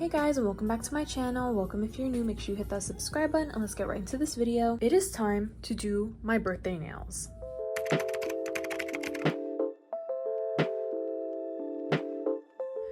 Hey guys, and welcome back to my channel. Welcome if you're new, make sure you hit that subscribe button and let's get right into this video. It is time to do my birthday nails.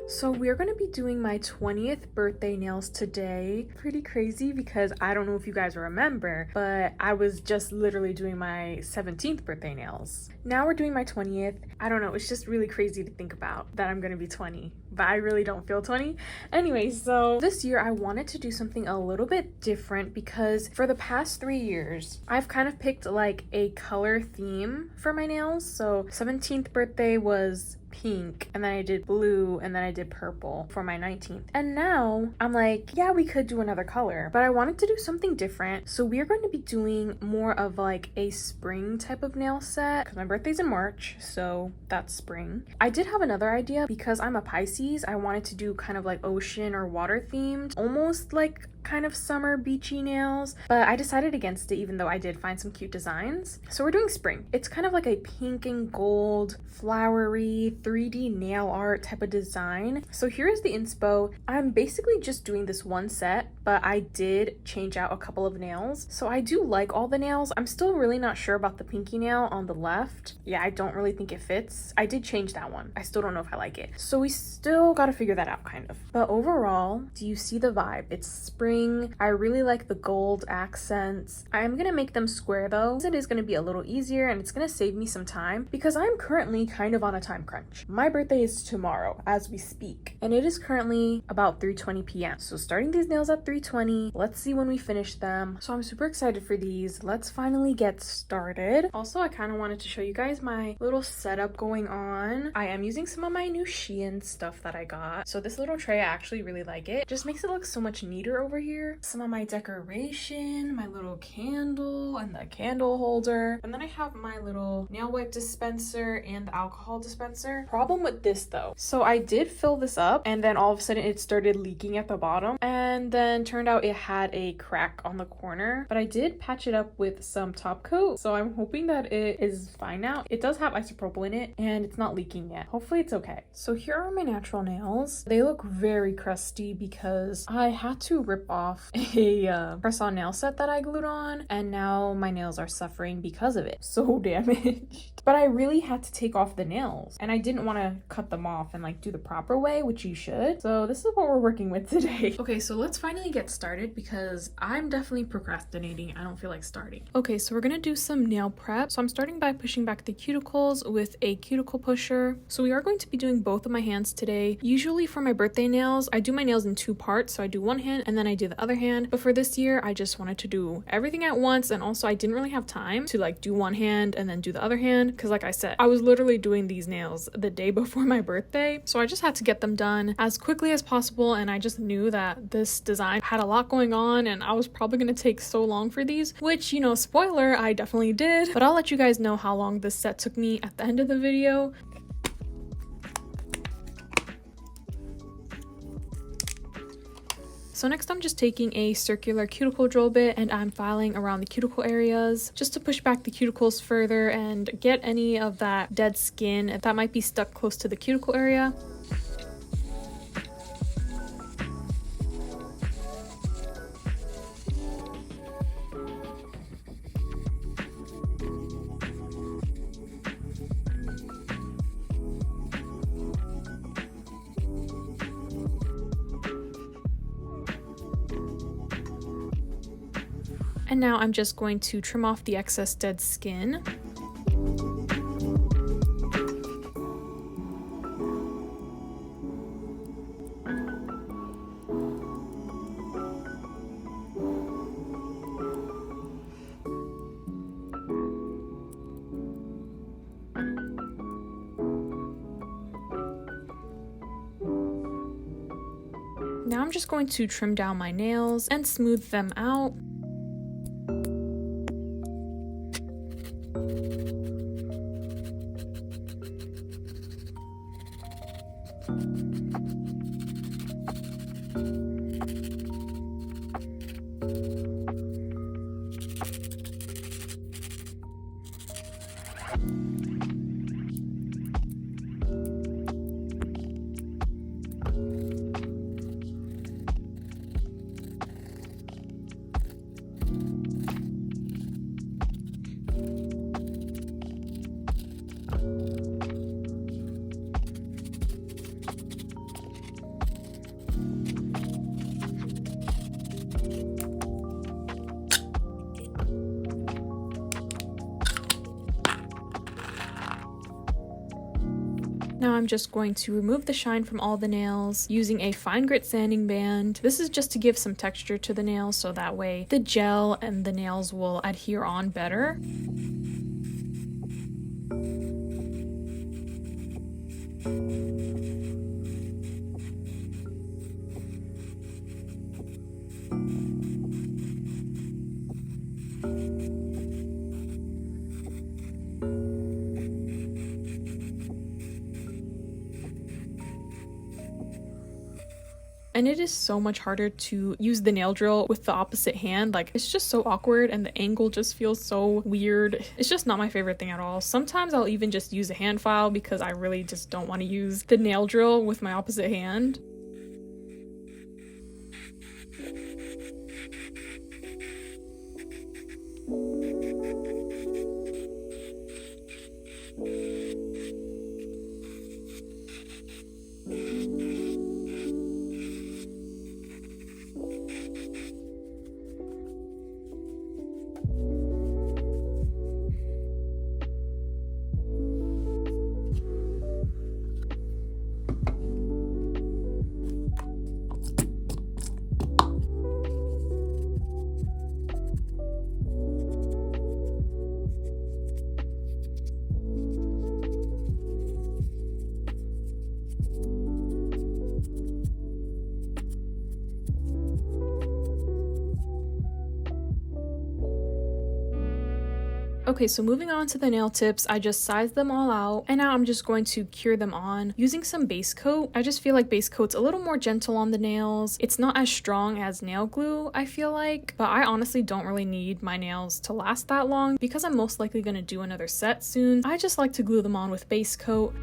So we're going to be doing my 20th birthday nails today. Pretty crazy because I don't know if you guys remember, but I was just literally doing my 17th birthday nails. Now we're doing my 20th. I don't know, it's just really crazy to think about that I'm going to be 20, but I really don't feel 20. Anyway, so this year I wanted to do something a little bit different because for the past 3 years, I've kind of picked like a color theme for my nails. So 17th birthday was pink, and then I did blue, and then I did purple for my 19th. And now I'm like, yeah, we could do another color, but I wanted to do something different. So we're going to be doing more of like a spring type of nail set because my birthday's in March, so that's spring. I did have another idea because I'm a Pisces. I wanted to do kind of like ocean or water themed, almost like kind of summer beachy nails, but I decided against it even though I did find some cute designs. So we're doing spring. It's kind of like a pink and gold flowery 3D nail art type of design. So here's the inspo. I'm basically just doing this one set, but I did change out a couple of nails. So I do like all the nails. I'm still really not sure about the pinky nail on the left. Yeah, I don't really think it fits. I did change that one. I still don't know if I like it. So we still got to figure that out kind of. But overall, do you see the vibe? It's spring. I really like the gold accents. I am gonna make them square though. It is gonna be a little easier and it's gonna save me some time because I'm currently kind of on a time crunch. My birthday is tomorrow as we speak, and it is currently about 3:20 p.m. So starting these nails at 3:20. Let's see when we finish them. So I'm super excited for these. Let's finally get started. Also, I kind of wanted to show you guys my little setup going on. I am using some of my new Shein stuff that I got. So this little tray, I actually really like it. Just makes it look so much neater over here. Some of my decoration, my little candle and the candle holder, and then I have my little nail wipe dispenser and the alcohol dispenser. Problem with this though, so I did fill this up and then all of a sudden it started leaking at the bottom, and then turned out it had a crack on the corner, but I did patch it up with some top coat, so I'm hoping that it is fine now. It does have isopropyl in it and it's not leaking yet. Hopefully it's okay. So here are my natural nails. They look very crusty because I had to rip off a press-on nail set that I glued on, and now my nails are suffering because of it. So damaged. But I really had to take off the nails and I didn't want to cut them off and like do the proper way, which you should. So this is what we're working with today. Okay, so let's finally get started because I'm definitely procrastinating. I don't feel like starting. Okay, so we're gonna do some nail prep. So I'm starting by pushing back the cuticles with a cuticle pusher. So we are going to be doing both of my hands today. Usually for my birthday nails, I do my nails in two parts. So I do one hand and then I do the other hand. But for this year, I just wanted to do everything at once. And also I didn't really have time to like do one hand and then do the other hand. Because like I said, I was literally doing these nails the day before my birthday. So I just had to get them done as quickly as possible. And I just knew that this design had a lot going on and I was probably going to take so long for these, which, you know, spoiler, I definitely did. But I'll let you guys know how long this set took me at the end of the video. So next I'm just taking a circular cuticle drill bit and I'm filing around the cuticle areas just to push back the cuticles further and get any of that dead skin that might be stuck close to the cuticle area. And now I'm just going to trim off the excess dead skin. Now I'm just going to trim down my nails and smooth them out. Now I'm just going to remove the shine from all the nails using a fine grit sanding band. This is just to give some texture to the nails so that way the gel and the nails will adhere on better. And it is so much harder to use the nail drill with the opposite hand. Like, it's just so awkward and the angle just feels so weird. It's just not my favorite thing at all. Sometimes I'll even just use a hand file because I really just don't want to use the nail drill with my opposite hand. Okay, so moving on to the nail tips, I just sized them all out and now I'm just going to cure them on using some base coat. I just feel like base coat's a little more gentle on the nails. It's not as strong as nail glue, I feel like, but I honestly don't really need my nails to last that long because I'm most likely going to do another set soon. I just like to glue them on with base coat.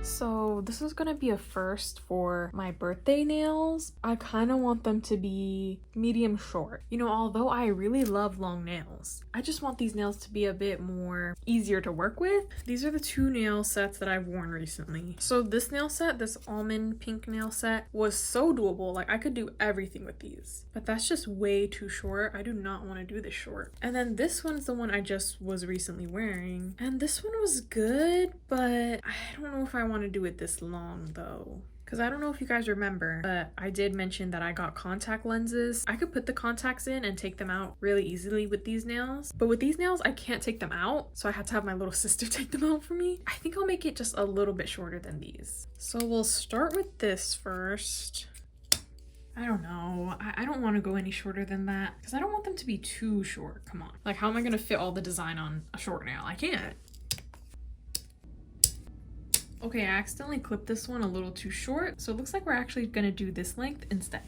So this is gonna be a first for my birthday nails. I kind of want them to be medium short. You know, although I really love long nails, I just want these nails to be a bit more easier to work with. These are the two nail sets that I've worn recently. So this nail set, this almond pink nail set, was so doable. Like, I could do everything with these, but that's just way too short. I do not want to do this short. And then this one's the one I just was recently wearing, and this one was good, but I don't know if I want to do it this long though. Because I don't know if you guys remember, but I did mention that I got contact lenses. I could put the contacts in and take them out really easily with these nails. But with these nails, I can't take them out. So I had to have my little sister take them out for me. I think I'll make it just a little bit shorter than these. So we'll start with this first. I don't know. I don't want to go any shorter than that because I don't want them to be too short. Come on. Like, how am I going to fit all the design on a short nail? I can't. Okay, I accidentally clipped this one a little too short, so it looks like we're actually gonna do this length instead.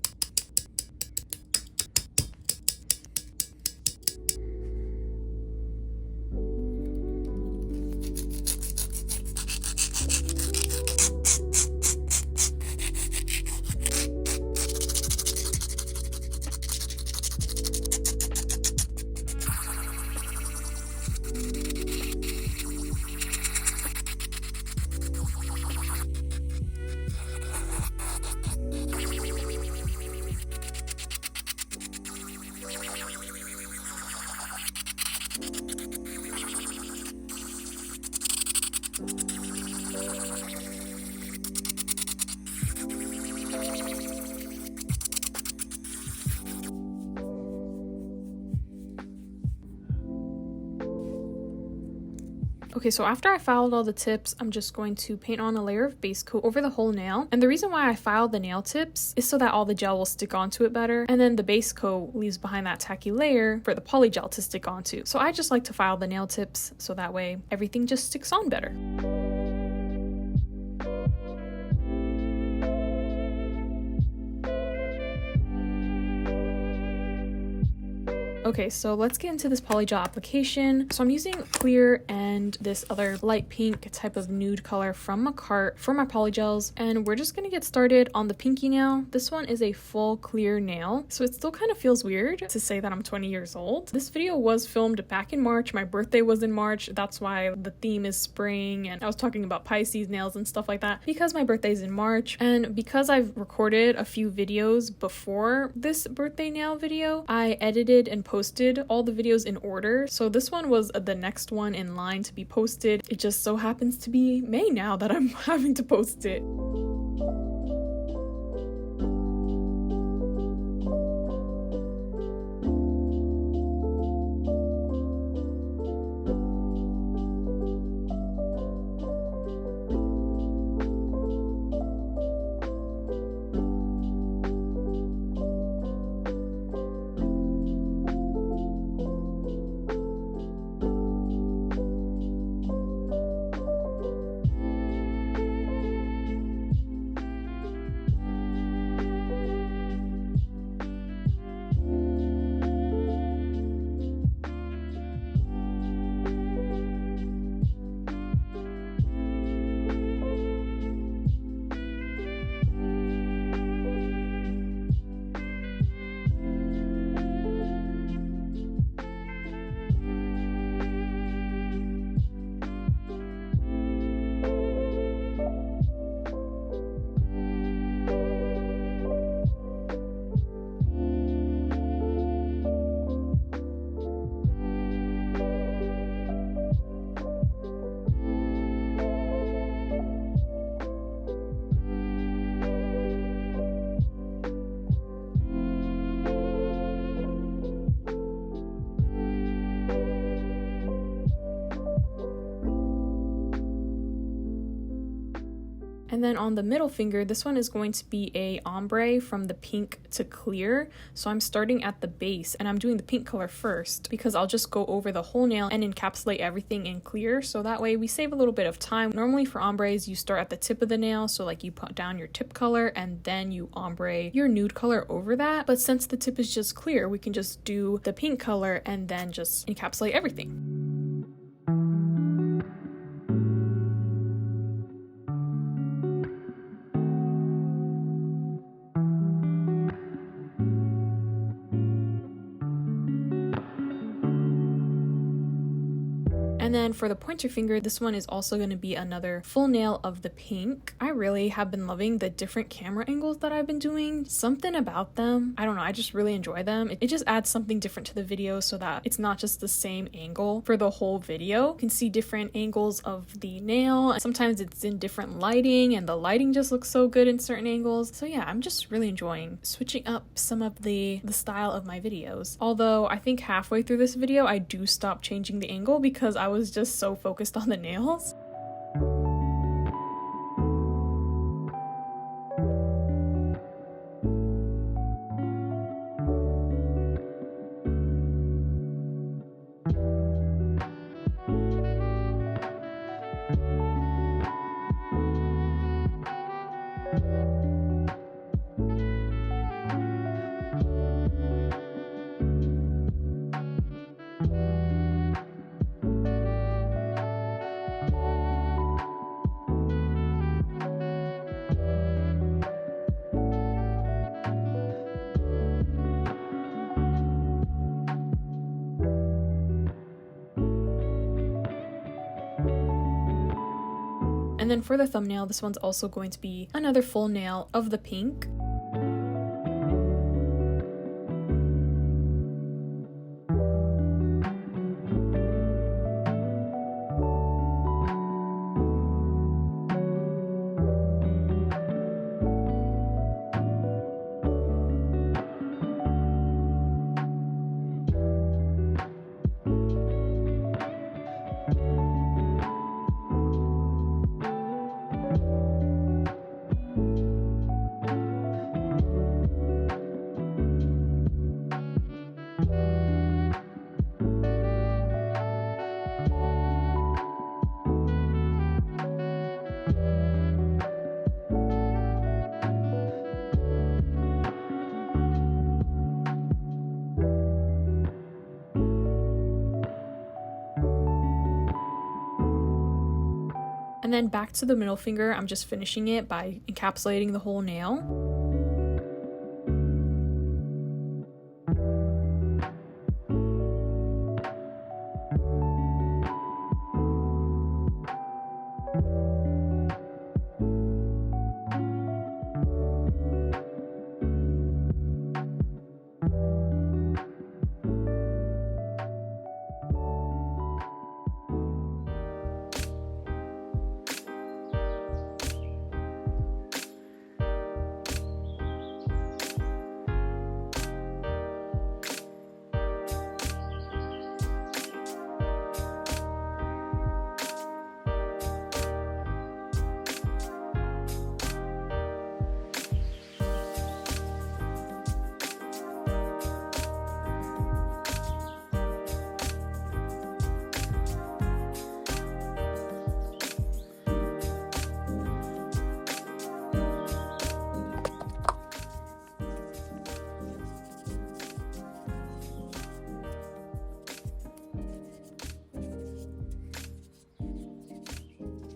Okay, so after I filed all the tips, I'm just going to paint on a layer of base coat over the whole nail. And the reason why I filed the nail tips is so that all the gel will stick onto it better. And then the base coat leaves behind that tacky layer for the polygel to stick onto. So I just like to file the nail tips so that way everything just sticks on better. Okay, so let's get into this Polygel application. So I'm using clear and this other light pink type of nude color from a cart for my polygels, and we're just gonna get started on the pinky nail. This one is a full clear nail, so it still kind of feels weird to say that I'm 20 years old. This video was filmed back in March. My birthday was in March. That's why the theme is spring, and I was talking about Pisces nails and stuff like that because my birthday's in March, and because I've recorded a few videos before this birthday nail video, I edited and posted all the videos in order. So this one was the next one in line to be posted. It just so happens to be May now that I'm having to post it. And then on the middle finger, this one is going to be a ombre from the pink to clear. So I'm starting at the base and I'm doing the pink color first because I'll just go over the whole nail and encapsulate everything in clear. So that way we save a little bit of time. Normally for ombres, you start at the tip of the nail. So like you put down your tip color and then you ombre your nude color over that. But since the tip is just clear, we can just do the pink color and then just encapsulate everything. And then for the pointer finger, this one is also going to be another full nail of the pink. I really have been loving the different camera angles that I've been doing. Something about them, I don't know, I just really enjoy them. It just adds something different to the video so that it's not just the same angle for the whole video. You can see different angles of the nail. Sometimes it's in different lighting and the lighting just looks so good in certain angles. So yeah, I'm just really enjoying switching up some of the style of my videos. Although I think halfway through this video, I do stop changing the angle because I was just so focused on the nails. And then for the thumbnail, this one's also going to be another full nail of the pink. And then back to the middle finger, I'm just finishing it by encapsulating the whole nail.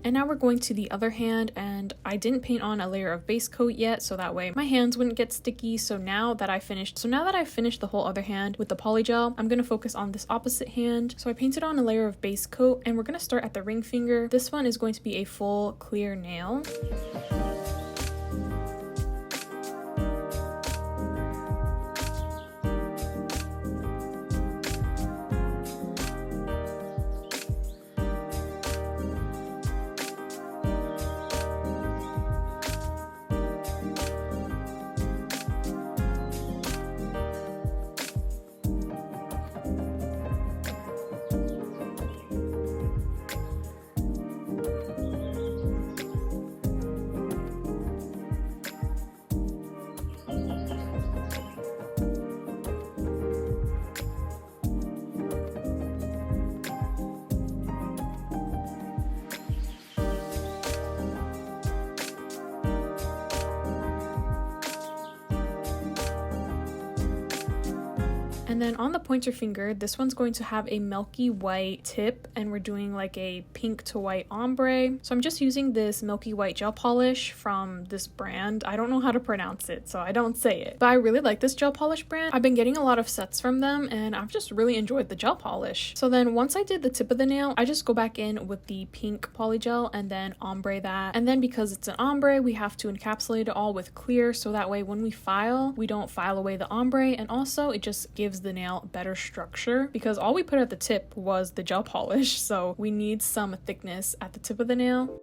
And now we're going to the other hand, and I didn't paint on a layer of base coat yet, so that way my hands wouldn't get sticky. So now that I've finished the whole other hand with the polygel, I'm gonna focus on this opposite hand. So I painted on a layer of base coat, and we're gonna start at the ring finger. This one is going to be a full clear nail. And then on the pointer finger, this one's going to have a milky white tip, and we're doing like a pink to white ombre. So I'm just using this milky white gel polish from this brand. I don't know how to pronounce it, so I don't say it. But I really like this gel polish brand. I've been getting a lot of sets from them, and I've just really enjoyed the gel polish. So then once I did the tip of the nail, I just go back in with the pink polygel and then ombre that. And then because it's an ombre, we have to encapsulate it all with clear, so that way when we file, we don't file away the ombre, and also it just gives the nail better structure, because all we put at the tip was the gel polish, so we need some thickness at the tip of the nail.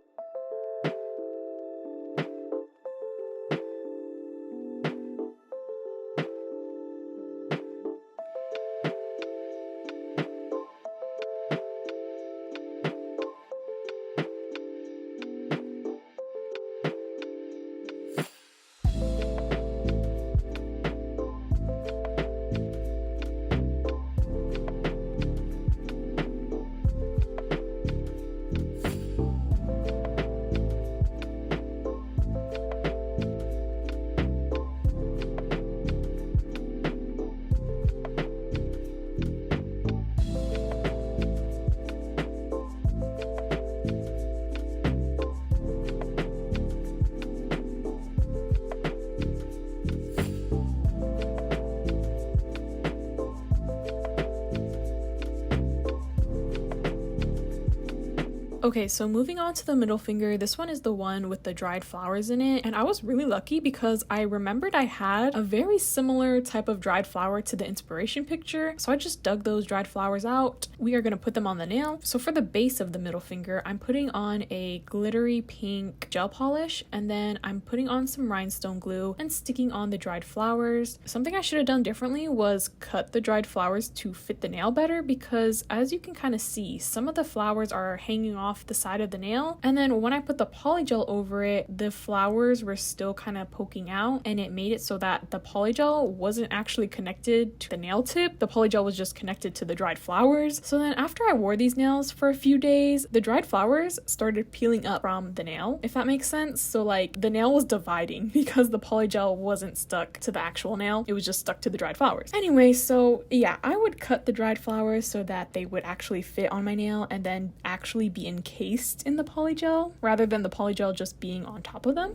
Okay, so moving on to the middle finger, this one is the one with the dried flowers in it, and I was really lucky because I remembered I had a very similar type of dried flower to the inspiration picture, so I just dug those dried flowers out. We are going to put them on the nail. So for the base of the middle finger, I'm putting on a glittery pink gel polish, and then I'm putting on some rhinestone glue and sticking on the dried flowers. Something I should have done differently was cut the dried flowers to fit the nail better, because as you can kind of see, some of the flowers are hanging off the side of the nail, and then when I put the polygel over it, the flowers were still kind of poking out, and it made it so that the polygel wasn't actually connected to the nail tip. The polygel was just connected to the dried flowers. So then after I wore these nails for a few days, the dried flowers started peeling up from the nail, if that makes sense. So like the nail was dividing because the polygel wasn't stuck to the actual nail, it was just stuck to the dried flowers. Anyway, so yeah, I would cut the dried flowers so that they would actually fit on my nail and then actually be encased in the polygel rather than the polygel just being on top of them.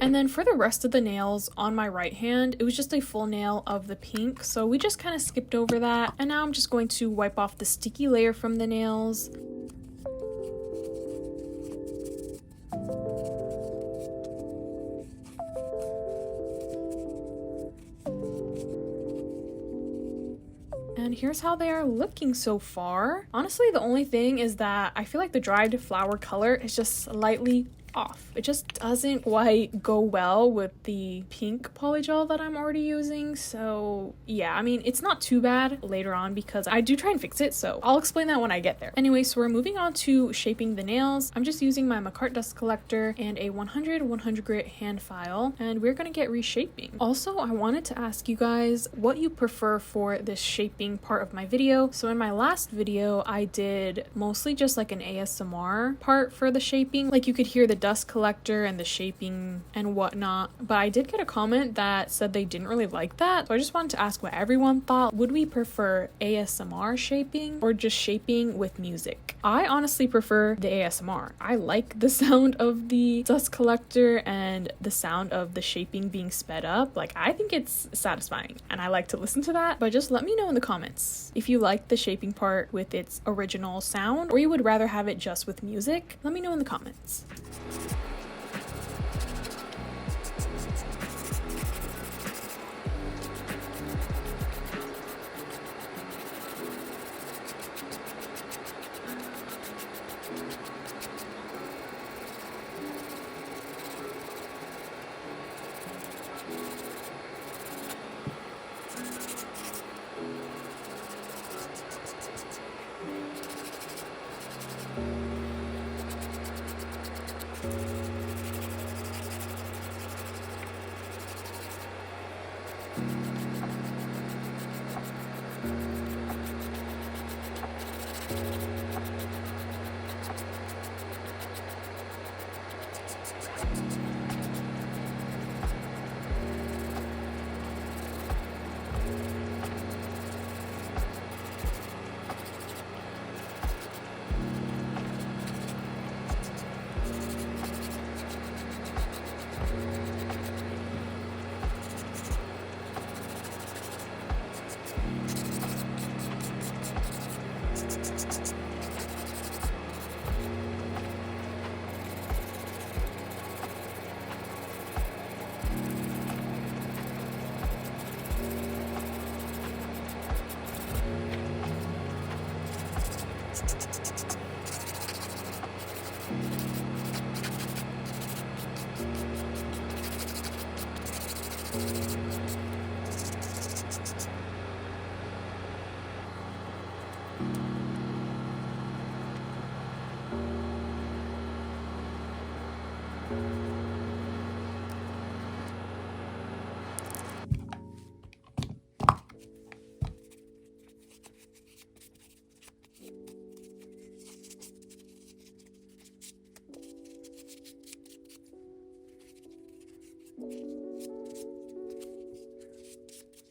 And then for the rest of the nails on my right hand, it was just a full nail of the pink, so we just kind of skipped over that. And now I'm just going to wipe off the sticky layer from the nails. And here's how they are looking so far. Honestly, the only thing is that I feel like the dried flower color is just slightly off. It just doesn't quite go well with the pink polygel that I'm already using. So yeah, I mean, it's not too bad later on because I do try and fix it, so I'll explain that when I get there. Anyway, so we're moving on to shaping the nails. I'm just using my McCart dust collector and a 100 grit hand file, and we're gonna get reshaping. Also, I wanted to ask you guys what you prefer for this shaping part of my video. So in my last video, I did mostly just like an ASMR part for the shaping. Like you could hear the dust collector and the shaping and whatnot, but I did get a comment that said they didn't really like that, so I just wanted to ask what everyone thought. Would we prefer ASMR shaping or just shaping with music? I honestly prefer the ASMR. I like the sound of the dust collector and the sound of the shaping being sped up. Like, I think it's satisfying and I like to listen to that, but just let me know in the comments if you like the shaping part with its original sound or you would rather have it just with music. Let me know in the comments.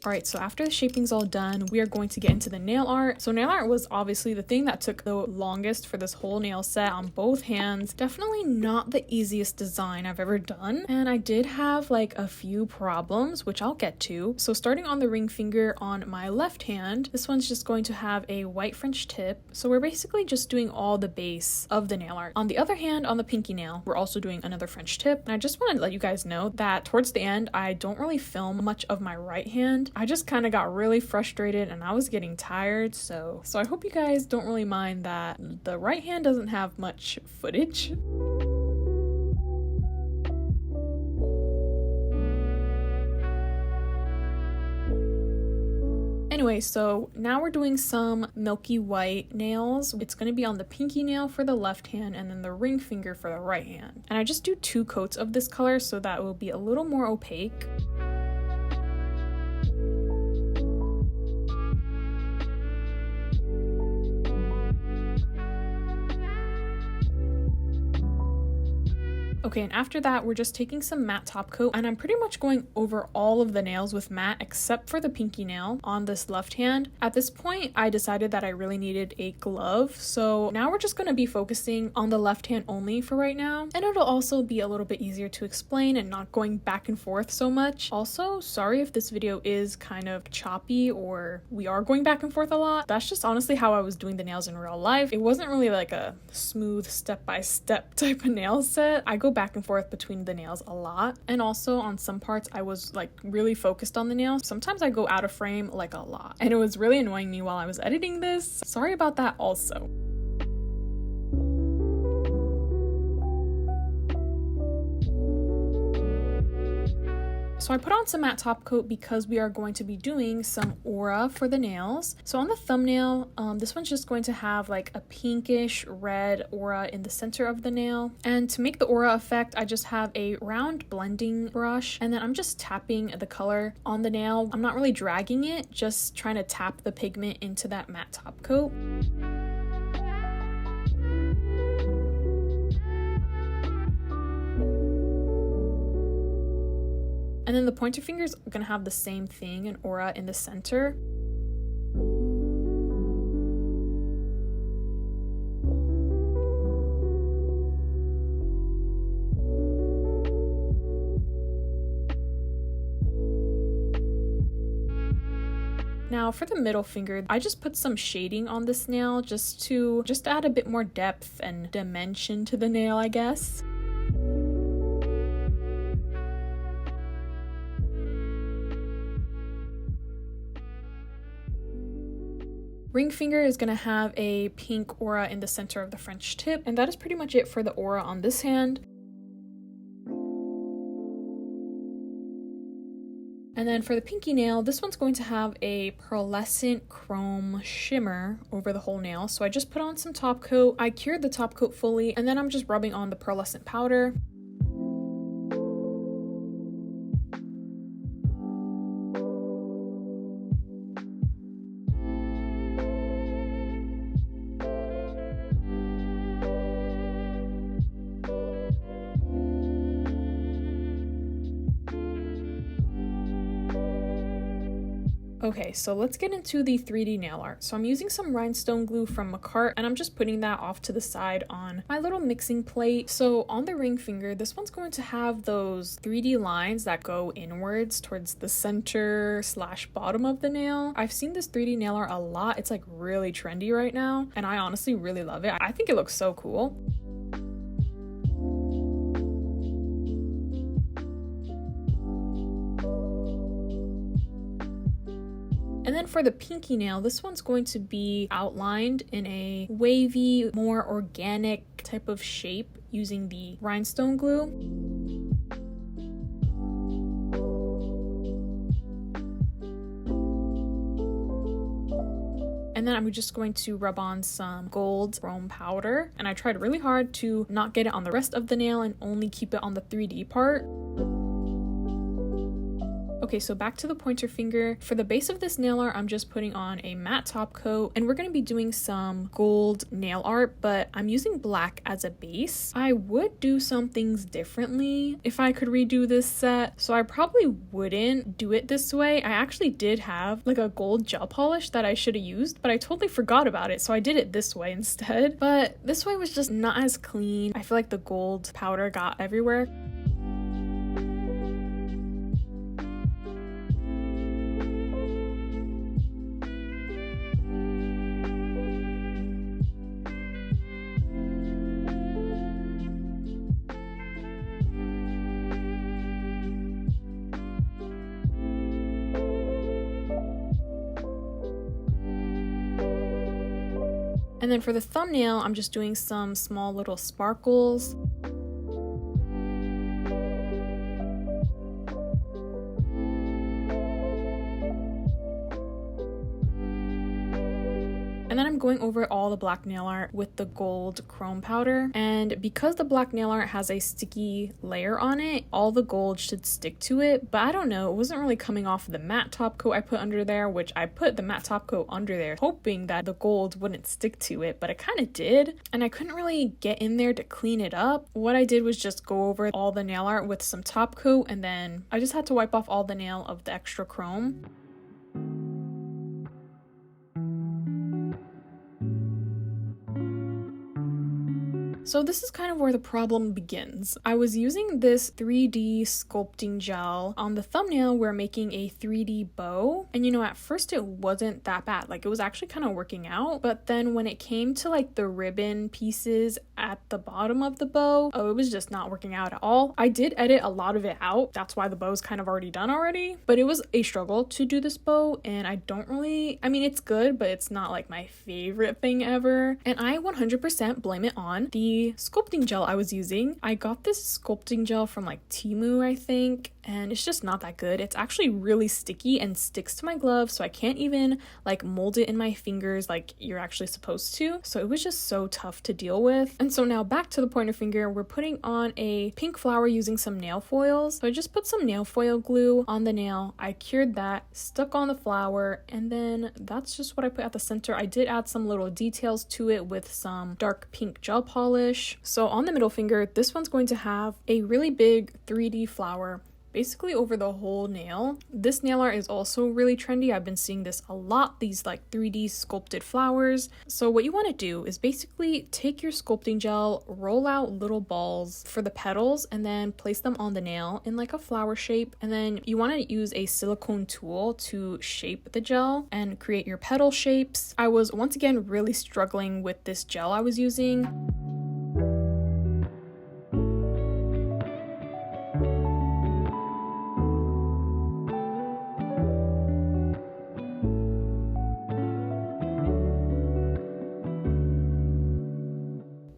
Alright, so after the shaping's all done, we are going to get into the nail art. So nail art was obviously the thing that took the longest for this whole nail set on both hands. Definitely not the easiest design I've ever done. And I did have like a few problems, which I'll get to. So starting on the ring finger on my left hand, this one's just going to have a white French tip. So we're basically just doing all the base of the nail art. On the other hand, on the pinky nail, we're also doing another French tip. And I just wanted to let you guys know that towards the end, I don't really film much of my right hand. I just kind of got really frustrated and I was getting tired, so I hope you guys don't really mind that the right hand doesn't have much footage. Anyway, so now we're doing some milky white nails. It's going to be on the pinky nail for the left hand and then the ring finger for the right hand. And I just do 2 coats of this color so that it will be a little more opaque. Okay, and after that, we're just taking some matte top coat, and I'm pretty much going over all of the nails with matte except for the pinky nail on this left hand. At this point, I decided that I really needed a glove, so now we're just going to be focusing on the left hand only for right now, and it'll also be a little bit easier to explain and not going back and forth so much. Also, sorry if this video is kind of choppy or we are going back and forth a lot. That's just honestly how I was doing the nails in real life. It wasn't really like a smooth step-by-step type of nail set. I go back and forth between the nails a lot, and also on some parts I was like really focused on the nails. Sometimes I go out of frame like a lot, and it was really annoying me while I was editing this. Sorry about that also. So I put on some matte top coat because we are going to be doing some aura for the nails. So on the thumbnail, this one's just going to have like a pinkish red aura in the center of the nail. And to make the aura effect, I just have a round blending brush, and then I'm just tapping the color on the nail. I'm not really dragging it, just trying to tap the pigment into that matte top coat. And then the pointer finger is going to have the same thing, an aura in the center. Now for the middle finger, I just put some shading on this nail just to add a bit more depth and dimension to the nail, I guess. Ring finger is going to have a pink aura in the center of the French tip, and that is pretty much it for the aura on this hand. And then for the pinky nail, this one's going to have a pearlescent chrome shimmer over the whole nail. So I just put on some top coat, I cured the top coat fully, and then I'm just rubbing on the pearlescent powder. Okay, so let's get into the 3D nail art. So I'm using some rhinestone glue from Macart, and I'm just putting that off to the side on my little mixing plate. So on the ring finger, this one's going to have those 3D lines that go inwards towards the center / bottom of the nail. I've seen this 3D nail art a lot. It's like really trendy right now, and I honestly really love it. I think it looks so cool. And then for the pinky nail, this one's going to be outlined in a wavy, more organic type of shape using the rhinestone glue. And then I'm just going to rub on some gold chrome powder. And I tried really hard to not get it on the rest of the nail and only keep it on the 3D part. Okay, so back to the pointer finger. For the base of this nail art, I'm just putting on a matte top coat, and we're going to be doing some gold nail art, but I'm using black as a base. I would do some things differently if I could redo this set, so I probably wouldn't do it this way. I actually did have like a gold gel polish that I should have used, but I totally forgot about it, so I did it this way instead. But this way was just not as clean. I feel like the gold powder got everywhere. And then for the thumbnail, I'm just doing some small little sparkles. And then I'm going over all the black nail art with the gold chrome powder. And because the black nail art has a sticky layer on it, all the gold should stick to it. But I don't know, it wasn't really coming off the matte top coat I put under there, which I put the matte top coat under there hoping that the gold wouldn't stick to it, but it kind of did. And I couldn't really get in there to clean it up. What I did was just go over all the nail art with some top coat, and then I just had to wipe off all the nail of the extra chrome. So this is kind of where the problem begins. I was using this 3D sculpting gel. On the thumbnail, we're making a 3D bow. And you know, at first it wasn't that bad. Like, it was actually kind of working out. But then when it came to like the ribbon pieces at the bottom of the bow, it was just not working out at all. I did edit a lot of it out. That's why the bow's kind of already done already. But it was a struggle to do this bow. And I don't really, I mean, it's good, but it's not like my favorite thing ever. And I 100% blame it on the sculpting gel I was using. I got this sculpting gel from like Temu, I think, and it's just not that good. It's actually really sticky and sticks to my glove, so I can't even like mold it in my fingers like you're actually supposed to. So it was just so tough to deal with. And so now back to the pointer finger, we're putting on a pink flower using some nail foils. So I just put some nail foil glue on the nail. I cured that, stuck on the flower, and then that's just what I put at the center. I did add some little details to it with some dark pink gel polish. So on the middle finger, this one's going to have a really big 3D flower basically over the whole nail. This nail art is also really trendy. I've been seeing this a lot, these like 3D sculpted flowers. So what you want to do is basically take your sculpting gel, roll out little balls for the petals, and then place them on the nail in like a flower shape. And then you want to use a silicone tool to shape the gel and create your petal shapes. I was once again really struggling with this gel I was using.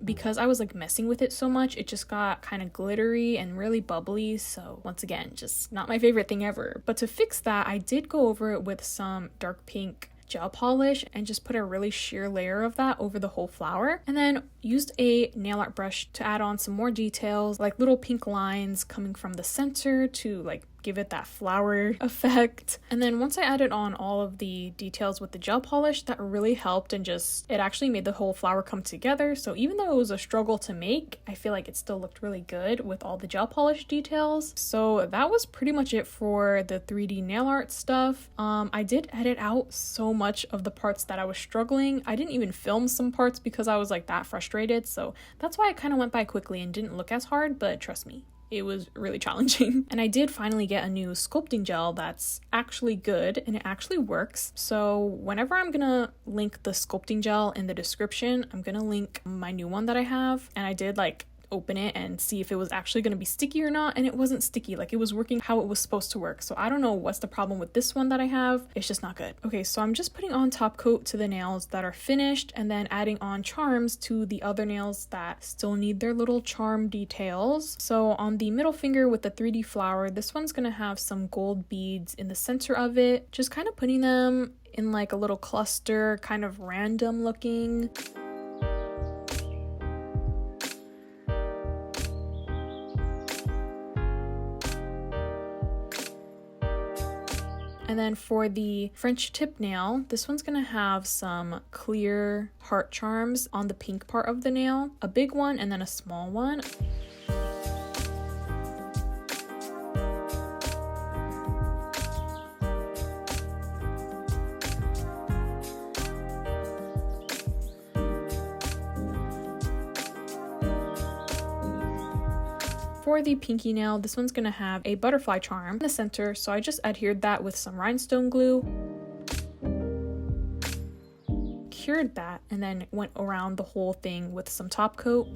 Because I was like messing with it so much, it just got kind of glittery and really bubbly. So once again, just not my favorite thing ever. But to fix that, I did go over it with some dark pink gel polish and just put a really sheer layer of that over the whole flower, and then used a nail art brush to add on some more details, like little pink lines coming from the center to like give it that flower effect. And then once I added on all of the details with the gel polish, that really helped, and just it actually made the whole flower come together. So even though it was a struggle to make, I feel like it still looked really good with all the gel polish details. So that was pretty much it for the 3D nail art stuff. I did edit out so much of the parts that I was struggling. I didn't even film some parts because I was like that frustrated, so that's why it kind of went by quickly and didn't look as hard, but trust me, it was really challenging. And I did finally get a new sculpting gel that's actually good and it actually works. So whenever I'm gonna link the sculpting gel in the description, I'm gonna link my new one that I have. And I did like open it and see if it was actually going to be sticky or not, and it wasn't sticky. Like, it was working how it was supposed to work. So I don't know what's the problem with this one that I have. It's just not good. Okay, so I'm just putting on top coat to the nails that are finished and then adding on charms to the other nails that still need their little charm details. So on the middle finger with the 3D flower, this one's going to have some gold beads in the center of it, just kind of putting them in like a little cluster, kind of random looking. And then for the French tip nail, this one's gonna have some clear heart charms on the pink part of the nail, a big one and then a small one. For the pinky nail, this one's gonna have a butterfly charm in the center, so I just adhered that with some rhinestone glue, cured that, and then went around the whole thing with some top coat.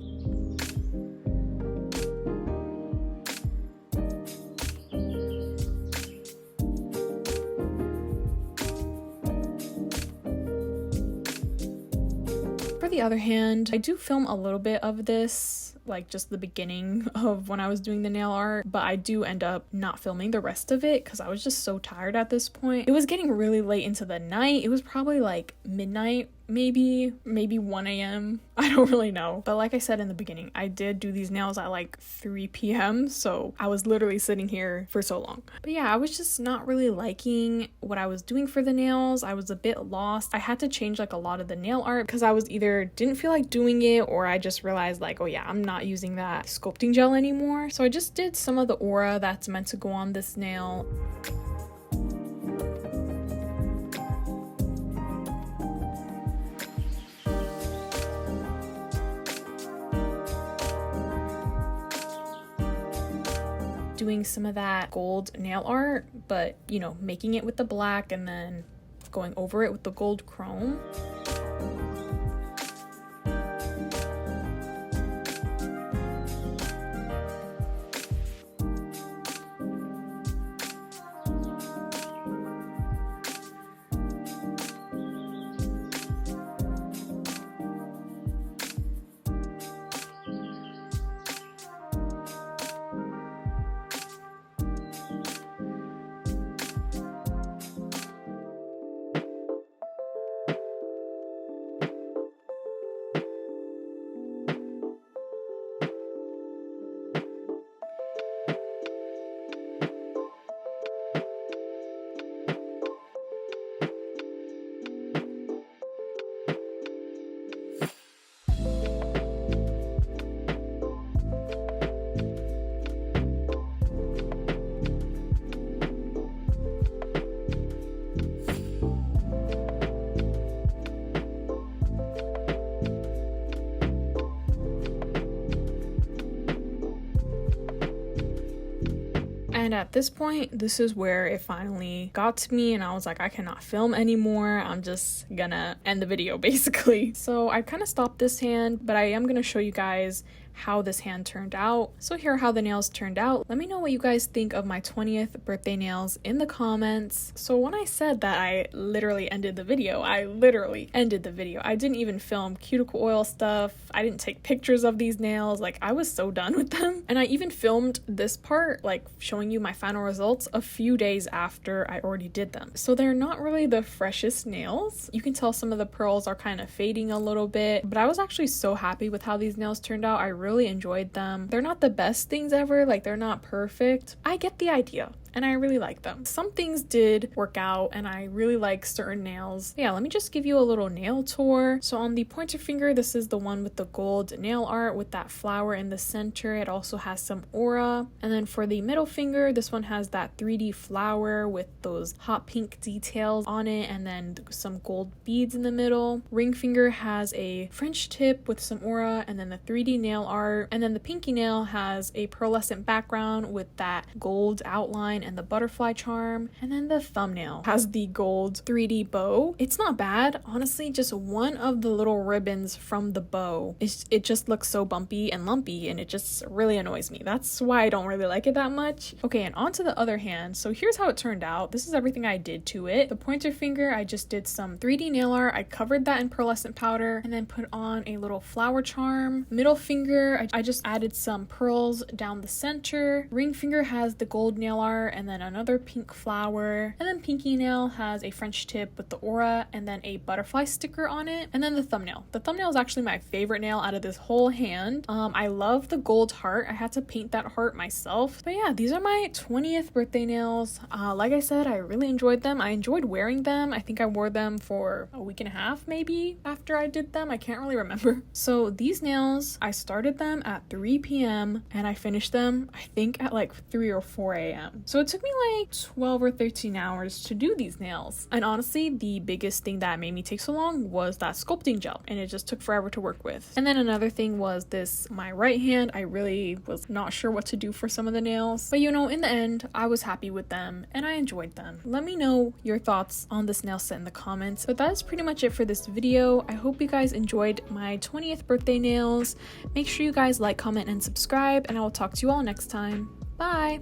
For the other hand, I do film a little bit of this, like just the beginning of when I was doing the nail art, but I do end up not filming the rest of it because I was just so tired at this point. It was getting really late into the night. It was probably like midnight maybe 1 a.m. I don't really know. But like I said in the beginning, I did do these nails at like 3 p.m. So I was literally sitting here for so long. But yeah, I was just not really liking what I was doing for the nails. I was a bit lost. I had to change like a lot of the nail art because I was either didn't feel like doing it, or I just realized like, oh yeah, I'm not using that sculpting gel anymore. So I just did some of the aura that's meant to go on this nail. Doing some of that gold nail art, but you know, making it with the black and then going over it with the gold chrome. And at this point, this is where it finally got to me and I was like, I cannot film anymore. I'm just gonna end the video basically. So I kind of stopped this hand, but I am gonna show you guys how this hand turned out. So here are how the nails turned out. Let me know what you guys think of my 20th birthday nails in the comments. So when I said that I literally ended the video, I literally ended the video. I didn't even film cuticle oil stuff. I didn't take pictures of these nails. Like, I was so done with them. And I even filmed this part, like showing you my final results, a few days after I already did them. So they're not really the freshest nails. You can tell some of the pearls are kind of fading a little bit, but I was actually so happy with how these nails turned out. I really enjoyed them. They're not the best things ever, like they're not perfect. I get the idea and I really like them. Some things did work out and I really like certain nails. Yeah, let me just give you a little nail tour. So on the pointer finger, this is the one with the gold nail art with that flower in the center. It also has some aura. And then for the middle finger, this one has that 3D flower with those hot pink details on it and then some gold beads in the middle. Ring finger has a French tip with some aura and then the 3D nail art. And then the pinky nail has a pearlescent background with that gold outline and the butterfly charm. And then the thumbnail has the gold 3D bow. It's not bad, honestly. Just one of the little ribbons from the bow, it just looks so bumpy and lumpy and it just really annoys me. That's why I don't really like it that much. Okay, and on to the other hand. So here's how it turned out. This is everything I did to it. The pointer finger, I just did some 3D nail art. I covered that in pearlescent powder and then put on a little flower charm. Middle finger, I just added some pearls down the center. Ring finger has the gold nail art and then another pink flower. And then pinky nail has a French tip with the aura and then a butterfly sticker on it. And then the thumbnail. The thumbnail is actually my favorite nail out of this whole hand. I love the gold heart. I had to paint that heart myself. But yeah, these are my 20th birthday nails. Like I said, I really enjoyed them. I enjoyed wearing them. I think I wore them for a week and a half maybe after I did them. I can't really remember. So these nails, I started them at 3 p.m. and I finished them I think at like 3 or 4 a.m. So it took me like 12 or 13 hours to do these nails. And honestly, the biggest thing that made me take so long was that sculpting gel, and it just took forever to work with. And then another thing was this, my right hand. I really was not sure what to do for some of the nails, but you know, in the end, I was happy with them and I enjoyed them. Let me know your thoughts on this nail set in the comments. But that is pretty much it for this video. I hope you guys enjoyed my 20th birthday nails. Make sure you guys like, comment, and subscribe, and I will talk to you all next time. Bye!